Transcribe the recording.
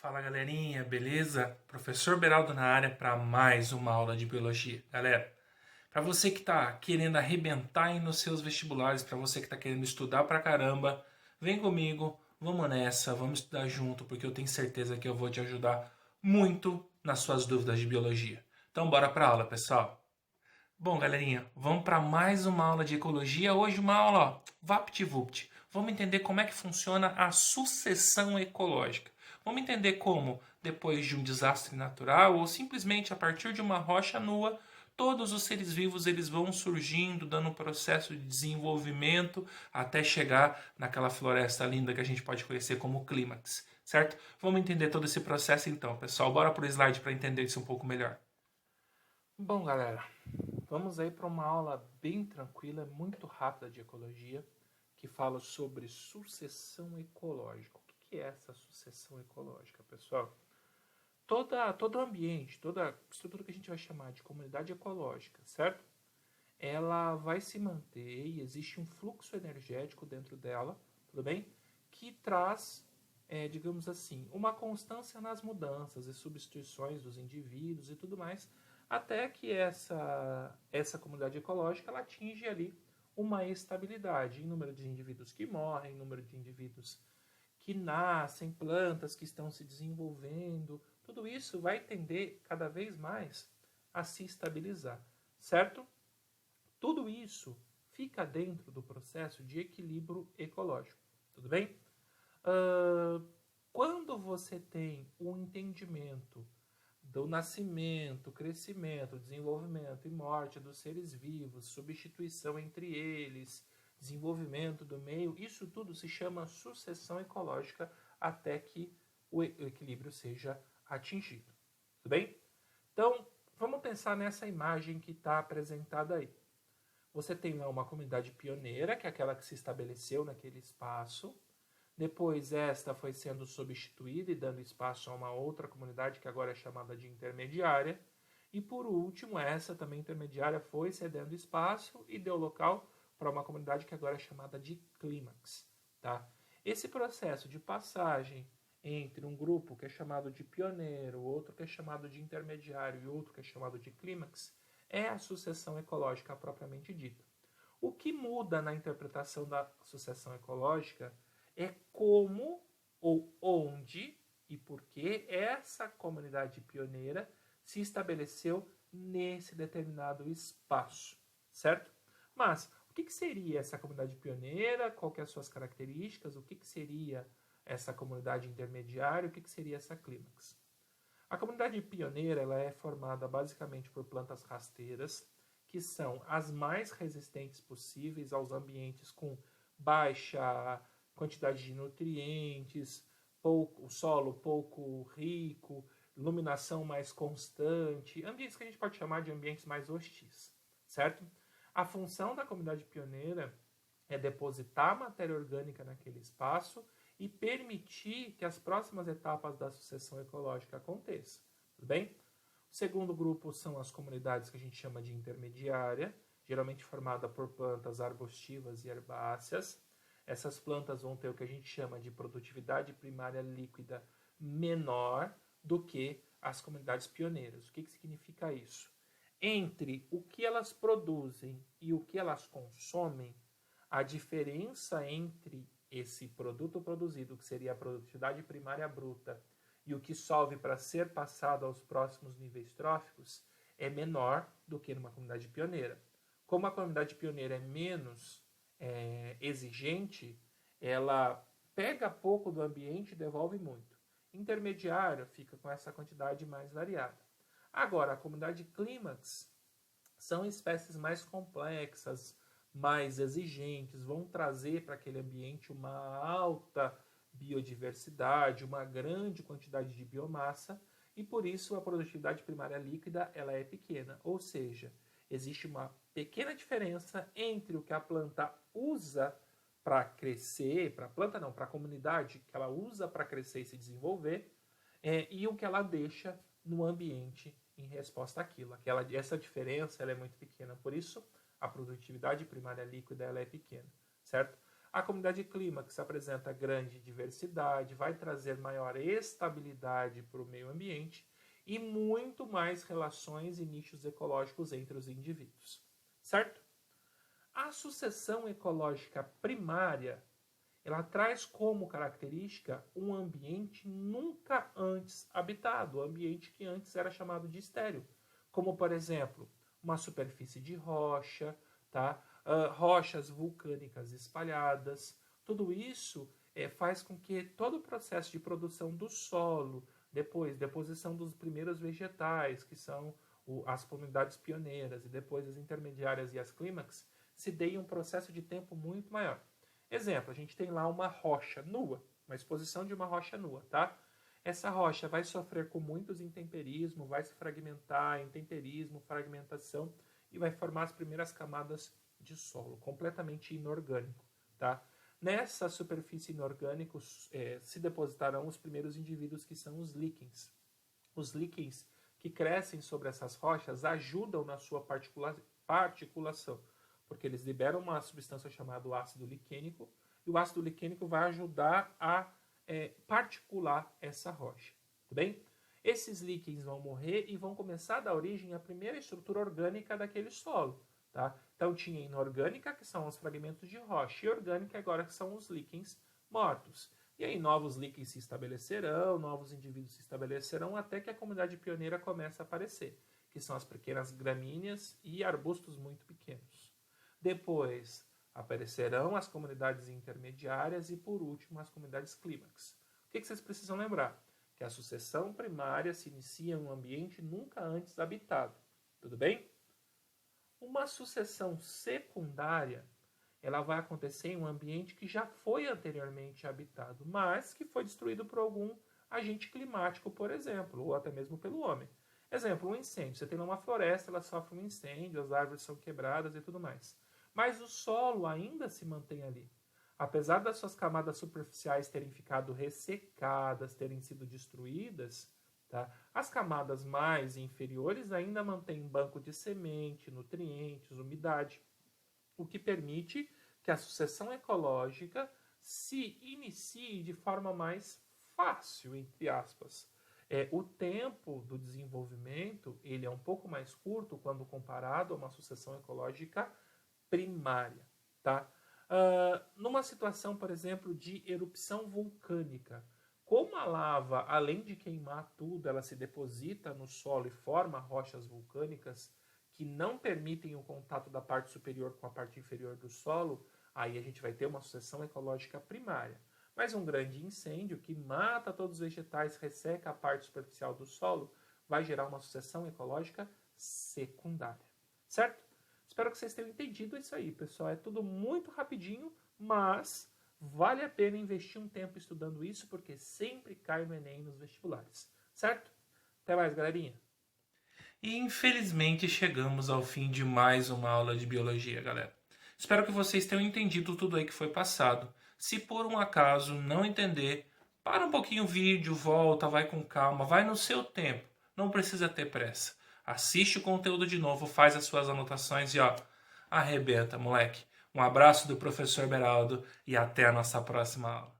Fala galerinha, beleza? Professor Beraldo na área para mais uma aula de biologia. Galera, para você que está querendo arrebentar aí nos seus vestibulares, para você que está querendo estudar pra caramba, vem comigo, vamos nessa, vamos estudar junto, porque eu tenho certeza que eu vou te ajudar muito nas suas dúvidas de biologia. Então bora para aula, pessoal. Bom, galerinha, vamos para mais uma aula de ecologia. Hoje uma aula, ó, VaptVupt. Vamos entender como é que funciona a sucessão ecológica. Vamos entender como, depois de um desastre natural ou simplesmente a partir de uma rocha nua, todos os seres vivos eles vão surgindo, dando um processo de desenvolvimento até chegar naquela floresta linda que a gente pode conhecer como clímax, certo? Vamos entender todo esse processo então, pessoal. Bora pro slide para entender isso um pouco melhor. Bom, galera, vamos aí para uma aula bem tranquila, muito rápida de ecologia, que fala sobre sucessão ecológica. O que é essa sucessão ecológica, pessoal? Todo ambiente, toda estrutura que a gente vai chamar de comunidade ecológica, certo? Ela vai se manter e existe um fluxo energético dentro dela, tudo bem? Que traz, digamos assim, uma constância nas mudanças e substituições dos indivíduos e tudo mais, até que essa comunidade ecológica ela atinge ali uma estabilidade em número de indivíduos que morrem, número de indivíduos que nascem, plantas que estão se desenvolvendo, tudo isso vai tender cada vez mais a se estabilizar, certo? Tudo isso fica dentro do processo de equilíbrio ecológico, tudo bem? Uh, Quando você tem um entendimento do nascimento, crescimento, desenvolvimento e morte dos seres vivos, substituição entre eles, desenvolvimento do meio, isso tudo se chama sucessão ecológica até que o equilíbrio seja atingido. Tudo bem? Então, vamos pensar nessa imagem que está apresentada aí. Você tem lá uma comunidade pioneira, que é aquela que se estabeleceu naquele espaço. Depois esta foi sendo substituída e dando espaço a uma outra comunidade que agora é chamada de intermediária. E por último, essa também intermediária foi cedendo espaço e deu local para uma comunidade que agora é chamada de clímax. Tá? Esse processo de passagem entre um grupo que é chamado de pioneiro, outro que é chamado de intermediário e outro que é chamado de clímax é a sucessão ecológica propriamente dita. O que muda na interpretação da sucessão ecológica é como ou onde e por que essa comunidade pioneira se estabeleceu nesse determinado espaço, certo? Mas o que seria essa comunidade pioneira? Qual que é as suas características? O que seria essa comunidade intermediária? O que seria essa clímax? A comunidade pioneira ela é formada basicamente por plantas rasteiras, que são as mais resistentes possíveis aos ambientes com baixa quantidade de nutrientes, pouco, solo pouco rico, iluminação mais constante, ambientes que a gente pode chamar de ambientes mais hostis, certo? A função da comunidade pioneira é depositar matéria orgânica naquele espaço e permitir que as próximas etapas da sucessão ecológica aconteçam. Tudo bem? O segundo grupo são as comunidades que a gente chama de intermediária, geralmente formada por plantas arbustivas e herbáceas. Essas plantas vão ter o que a gente chama de produtividade primária líquida menor do que as comunidades pioneiras. O que significa isso? Entre o que elas produzem e o que elas consomem, a diferença entre esse produto produzido, que seria a produtividade primária bruta, e o que solve para ser passado aos próximos níveis tróficos, é menor do que numa comunidade pioneira. Como a comunidade pioneira é menos exigente, ela pega pouco do ambiente e devolve muito. Intermediário fica com essa quantidade mais variada. Agora, a comunidade clímax são espécies mais complexas, mais exigentes, vão trazer para aquele ambiente uma alta biodiversidade, uma grande quantidade de biomassa e por isso a produtividade primária líquida ela é pequena, ou seja, existe uma pequena diferença entre o que a planta usa para crescer, para a planta não, para a comunidade que ela usa para crescer e se desenvolver, e o que ela deixa no ambiente em resposta àquilo. Essa diferença ela é muito pequena, por isso a produtividade primária líquida ela é pequena, certo? A comunidade clímax apresenta grande diversidade, vai trazer maior estabilidade para o meio ambiente e muito mais relações e nichos ecológicos entre os indivíduos, certo? A sucessão ecológica primária, ela traz como característica um ambiente nunca antes habitado, um ambiente que antes era chamado de estéril, como, por exemplo, uma superfície de rocha, tá? Rochas vulcânicas espalhadas. Tudo isso faz com que todo o processo de produção do solo, depois deposição dos primeiros vegetais, que são as comunidades pioneiras, e depois as intermediárias e as clímax, se dê em um processo de tempo muito maior. Exemplo, a gente tem lá uma rocha nua, uma exposição de uma rocha nua, tá? Essa rocha vai sofrer com muitos intemperismo, vai se fragmentar, intemperismo, fragmentação, e vai formar as primeiras camadas de solo, completamente inorgânico, tá? Nessa superfície inorgânica se depositarão os primeiros indivíduos, que são os líquens. Os líquens que crescem sobre essas rochas ajudam na sua particulação, porque eles liberam uma substância chamada ácido liquênico, e o ácido liquênico vai ajudar a particular essa rocha, tudo bem? Esses líquens vão morrer e vão começar a dar origem à primeira estrutura orgânica daquele solo, tá? Então tinha inorgânica, que são os fragmentos de rocha, e orgânica agora, que são os líquens mortos. E aí novos líquens se estabelecerão, novos indivíduos se estabelecerão, até que a comunidade pioneira começa a aparecer, que são as pequenas gramíneas e arbustos muito pequenos. Depois aparecerão as comunidades intermediárias e, por último, as comunidades clímax. O que vocês precisam lembrar? Que a sucessão primária se inicia em um ambiente nunca antes habitado. Tudo bem? Uma sucessão secundária, ela vai acontecer em um ambiente que já foi anteriormente habitado, mas que foi destruído por algum agente climático, por exemplo, ou até mesmo pelo homem. Exemplo, um incêndio. Você tem uma floresta, ela sofre um incêndio, as árvores são quebradas e tudo mais. Mas o solo ainda se mantém ali. Apesar das suas camadas superficiais terem ficado ressecadas, terem sido destruídas, tá? As camadas mais inferiores ainda mantêm banco de semente, nutrientes, umidade, o que permite que a sucessão ecológica se inicie de forma mais fácil, entre aspas. O tempo do desenvolvimento ele é um pouco mais curto quando comparado a uma sucessão ecológica primária, tá? Numa situação, por exemplo, de erupção vulcânica, como a lava, além de queimar tudo, ela se deposita no solo e forma rochas vulcânicas que não permitem o contato da parte superior com a parte inferior do solo, aí a gente vai ter uma sucessão ecológica primária. Mas um grande incêndio que mata todos os vegetais, resseca a parte superficial do solo, vai gerar uma sucessão ecológica secundária, certo? Espero que vocês tenham entendido isso aí, pessoal. É tudo muito rapidinho, mas vale a pena investir um tempo estudando isso, porque sempre cai no Enem nos vestibulares, certo? Até mais, galerinha. E infelizmente chegamos ao fim de mais uma aula de biologia, galera. Espero que vocês tenham entendido tudo aí que foi passado. Se por um acaso não entender, para um pouquinho o vídeo, volta, vai com calma, vai no seu tempo. Não precisa ter pressa. Assiste o conteúdo de novo, faz as suas anotações e arrebenta, moleque. Um abraço do professor Beraldo e até a nossa próxima aula.